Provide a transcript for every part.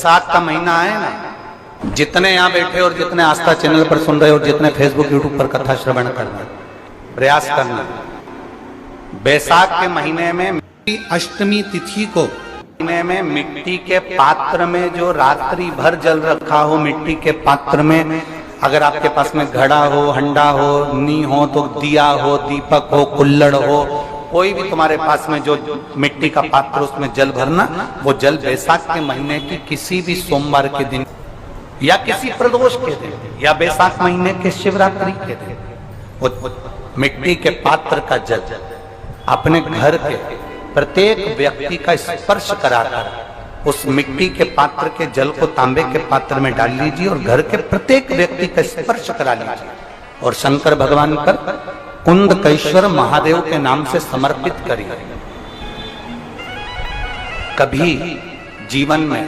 बैसाख का महीना है ना, जितने यहाँ बैठे और जितने आस्था चैनल पर सुन रहे और जितने फेसबुक यूट्यूब पर कथा श्रवण करना, प्रयास करना, बैसाख के महीने में अष्टमी तिथि को महीने में मिट्टी के पात्र में जो रात्रि भर जल रखा हो, मिट्टी के पात्र में, अगर आपके पास में घड़ा हो, हंडा हो, नी हो तो दिया हो, दीपक हो, कुल्लड़ हो, कोई भी तुम्हारे पास में जो मिट्टी का पात्र उसमें जल भरना, वो जल बैसाख के महीने की किसी भी सोमवार के दिन या किसी प्रदोष के दिन या बैसाख महीने के शिवरात्रि के दिन वो मिट्टी के पात्र का जल अपने घर के प्रत्येक व्यक्ति का स्पर्श कराकर उस मिट्टी के पात्र के जल को तांबे के पात्र में डाल लीजिए और घर के प्रत्येक व्यक्ति का स्पर्श करा लीजिए और शंकर भगवान पर कुंदकेश्वर महादेव के नाम से समर्पित करिए। कभी जीवन में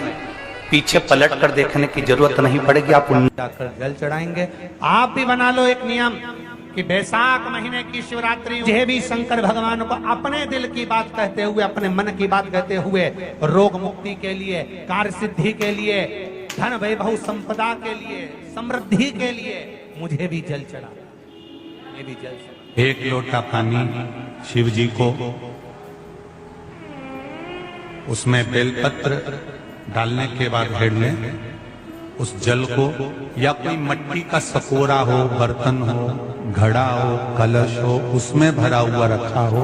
पीछे पलट कर देखने की जरूरत नहीं पड़ेगी, आप जाकर जल चढ़ाएंगे। आप भी बना लो एक नियम कि बैसाख महीने की शिवरात्रि मुझे भी शंकर भगवान को अपने दिल की बात कहते हुए, अपने मन की बात कहते हुए, रोग मुक्ति के लिए, कार्य सिद्धि के लिए, धन वैभव संपदा के लिए, समृद्धि के लिए मुझे भी जल चढ़ा, ये भी जल चढ़ा। एक लोटा पानी शिव जी को, उसमें बेलपत्र डालने के बाद हेड लें, उस जल को या कोई मिट्टी का सकोरा हो, बर्तन हो, घड़ा हो, कलश हो, उसमें भरा हुआ रखा हो,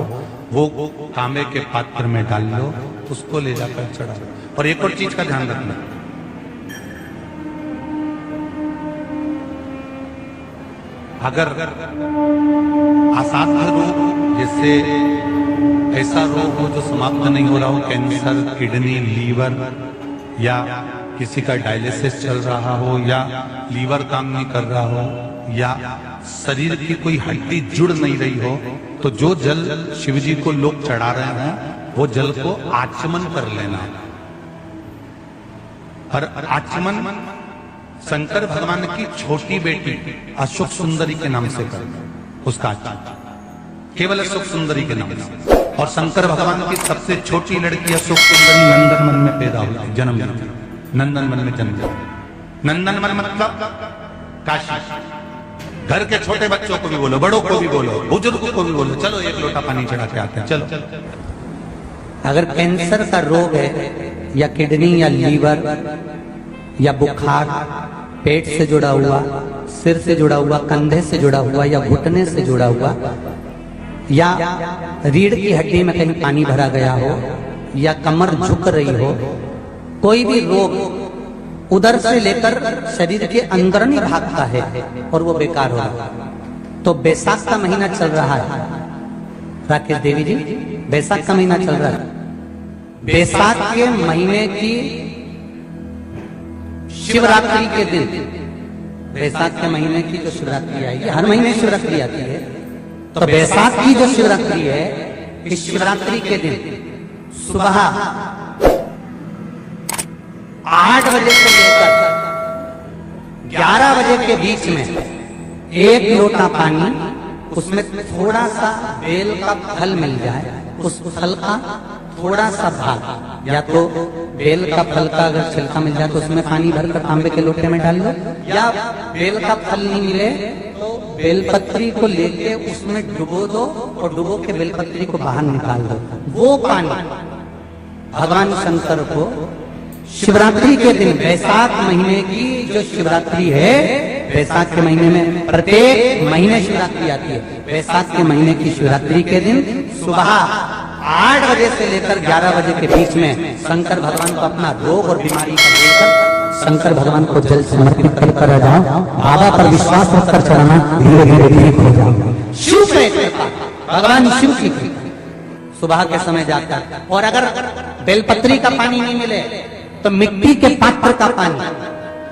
वो तांबे के पात्र में डाल लो, उसको ले जाकर चढ़ा लो। और एक और चीज का ध्यान रखना, अगर असाध्य रोग, जैसे ऐसा रोग हो जो समाप्त नहीं हो रहा हो, कैंसर, किडनी, लीवर, या किसी का डायलिसिस चल रहा हो, या लीवर काम नहीं कर रहा हो, या शरीर की कोई हड्डी जुड़ नहीं रही हो, तो जो जल शिवजी को लोग चढ़ा रहे हैं वो जल को आचमन कर लेना। और आचमन शंकर भगवान की छोटी बेटी अशोक सुंदरी के नाम से करना, उसका केवल अशोक सुंदरी के नाम से। और शंकर भगवान की सबसे छोटी लड़की अशोक सुंदरी नंदनवन में पैदा हुई, जन्म नंदनवन में जन्म। नंदनवन मतलब काशी। घर के छोटे बच्चों को भी बोलो, बड़ों को भी बोलो, बुजुर्ग को भी बोलो, चलो एक लोटा पानी चढ़ा के आते हैं, चलो। अगर कैंसर का रोग है या किडनी या लीवर या बुखार, पेट से जुड़ा हुआ, सिर से जुड़ा हुआ, कंधे से जुड़ा हुआ या घुटने से जुड़ा हुआ, या रीढ़ की हड्डी में कहीं पानी भरा गया हो, या कमर झुक रही हो, कोई भी रोग उधर से लेकर शरीर के अंदर नहीं भागता है और वो बेकार हो रहा है। तो बैसाख का महीना चल रहा है राकेश देवी जी, बैसाख का महीना चल रहा है। बैसाख के महीने की शिवरात्रि के दिन, बैसाख के महीने की जो शिवरात्रि आएगी, हर महीने शिवरात्रि आती है, तो बैसाख की जो शिवरात्रि है, इस शिवरात्रि के दिन सुबह 8 बजे से लेकर 11 बजे के बीच में एक लोटा पानी, उसमें थोड़ा सा बेल का फल मिल जाए, उस फल का थोड़ा सा भाग, या तो बेल का फल का अगर छिलका मिल जाए तो उसमें पानी भरकर तांबे के लोटे में डाल लो, या बेल का फल नहीं मिले तो बेलपत्री को लेके उसमें डुबो दो और डुबो के बेलपत्री को बाहर निकाल दो। वो पानी भगवान शंकर को शिवरात्रि के दिन, बैसाख महीने की जो शिवरात्रि है, बैसाख के महीने में प्रत्येक महीने शिवरात्रि आती है, बैसाख के महीने की शिवरात्रि के दिन सुबह 8 बजे से लेकर 11 बजे के बीच में शंकर भगवान को अपना रोग और बीमारी का लेकर शंकर भगवान को जल समर्पित कर जाओ। बाबा पर विश्वास रखकर चढ़ाना, धीरे धीरे ठीक हो जाओ। शिव से भगवान शिव की सुबह के समय जाता है। और अगर बेलपत्री का पानी नहीं मिले तो मिट्टी के पात्र का पानी,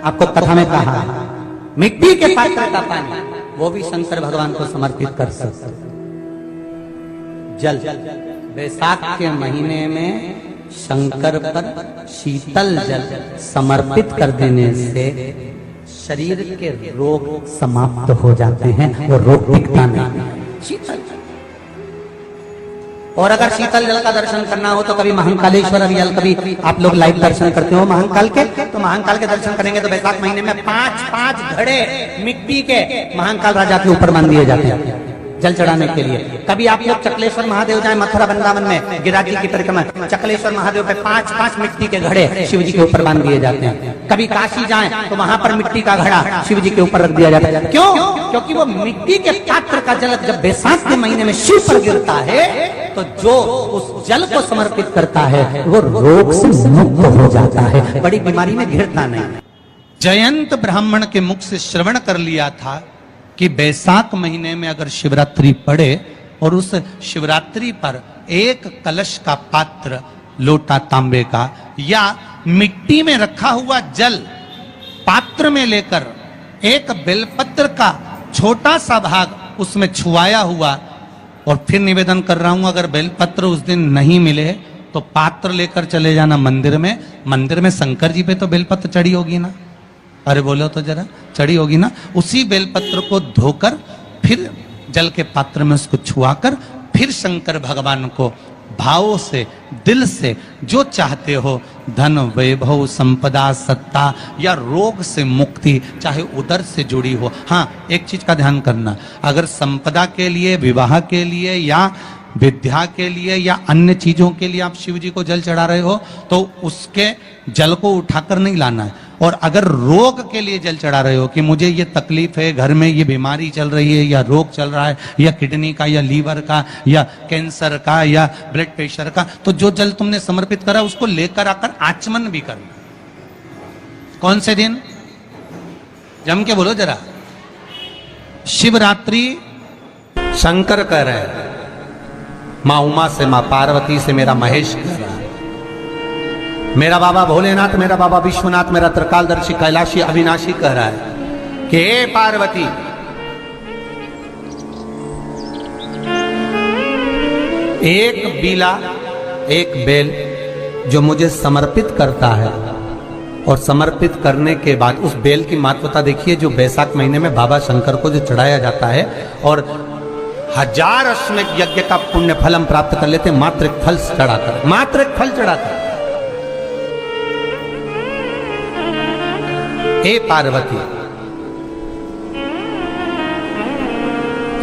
आपको कथा में कहा है, मिट्टी के पात्र का पानी वो भी शंकर भगवान को समर्पित कर सकते। जल बैसाख के महीने में शंकर पर शीतल जल समर्पित कर देने से शरीर के रोग समाप्त हो जाते हैं और रोग टिकता नहीं। शीतल और अगर शीतल जल का दर्शन करना हो तो कभी महाकालेश्वर अभियाल, कभी आप लोग लाइव दर्शन करते हो महाकाल के, तो महाकाल के दर्शन करेंगे तो वैशाख महीने में 5-5 घड़े मिट्टी के महाकाल राजा के ऊपर बांध दिए जाते हैं जल चढ़ाने के लिए। कभी आप लोग चकलेश्वर महादेव जाए मथुरा वृंदावन में गिरिराज जी की परिक्रमा, चकलेश्वर महादेव पे 5-5 मिट्टी के घड़े शिव जी के ऊपर बांध दिए जाते हैं। कभी काशी जाएं तो वहां पर मिट्टी का घड़ा शिव जी के ऊपर रख दिया जाता है। क्यों? क्योंकि वो मिट्टी के पात्र का जल जब बैसाख के महीने में शिव पर गिरता है तो जो उस जल को समर्पित करता है वो रोग से मुक्त हो जाता है, बड़ी बीमारी में घिरता नहीं। जयंत ब्राह्मण के मुख से श्रवण कर लिया था कि बैसाख महीने में अगर शिवरात्रि पड़े और उस शिवरात्रि पर एक कलश का पात्र, लोटा तांबे का या मिट्टी में रखा हुआ जल पात्र में लेकर एक बेलपत्र का छोटा सा भाग उसमें छुआया हुआ, और फिर निवेदन कर रहा हूं अगर बेलपत्र उस दिन नहीं मिले तो पात्र लेकर चले जाना मंदिर में। मंदिर में शंकर जी पे तो बेलपत्र चढ़ी होगी ना, अरे बोलो तो जरा, चढ़ी होगी ना। उसी बेलपत्र को धोकर फिर जल के पात्र में उसको छुआकर फिर शंकर भगवान को भावों से, दिल से जो चाहते हो, धन वैभव संपदा सत्ता या रोग से मुक्ति, चाहे उदर से जुड़ी हो। हाँ, एक चीज का ध्यान करना, अगर संपदा के लिए, विवाह के लिए या विद्या के लिए या अन्य चीजों के लिए आप शिव जी को जल चढ़ा रहे हो तो उसके जल को उठाकर नहीं लाना है। और अगर रोग के लिए जल चढ़ा रहे हो कि मुझे ये तकलीफ है, घर में ये बीमारी चल रही है या रोग चल रहा है या किडनी का या लीवर का या कैंसर का या ब्लड प्रेशर का, तो जो जल तुमने समर्पित करा उसको लेकर आकर आचमन भी करना। कौन से दिन? जम के बोलो जरा। शिवरात्रि। शंकर कह रहे हैं, माँ उमा से, माँ पार्वती से मेरा महेश कह रहा है, मेरा बाबा भोलेनाथ, मेरा बाबा विश्वनाथ, मेरा त्रिकालदर्शी कैलाशी अविनाशी कह रहा है कि हे पार्वती, एक बीला, एक बेल जो मुझे समर्पित करता है और समर्पित करने के बाद उस बेल की महत्वता देखिए, जो बैसाख महीने में बाबा शंकर को जो चढ़ाया जाता है और 1000 अश्वमेध यज्ञ का पुण्य फल हम प्राप्त कर लेते हैं मात्र एक फल चढ़ाकर, मात्र एक फल चढ़ाकर। हे पार्वती,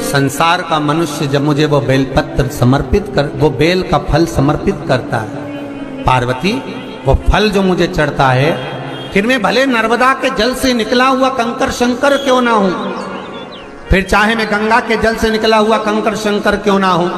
संसार का मनुष्य जब मुझे वो बेलपत्र समर्पित कर, वो बेल का फल समर्पित करता है, पार्वती वो फल जो मुझे चढ़ता है, फिर मैं भले नर्मदा के जल से निकला हुआ कंकर शंकर क्यों ना हूं, फिर चाहे मैं गंगा के जल से निकला हुआ कंकर शंकर क्यों ना हूं,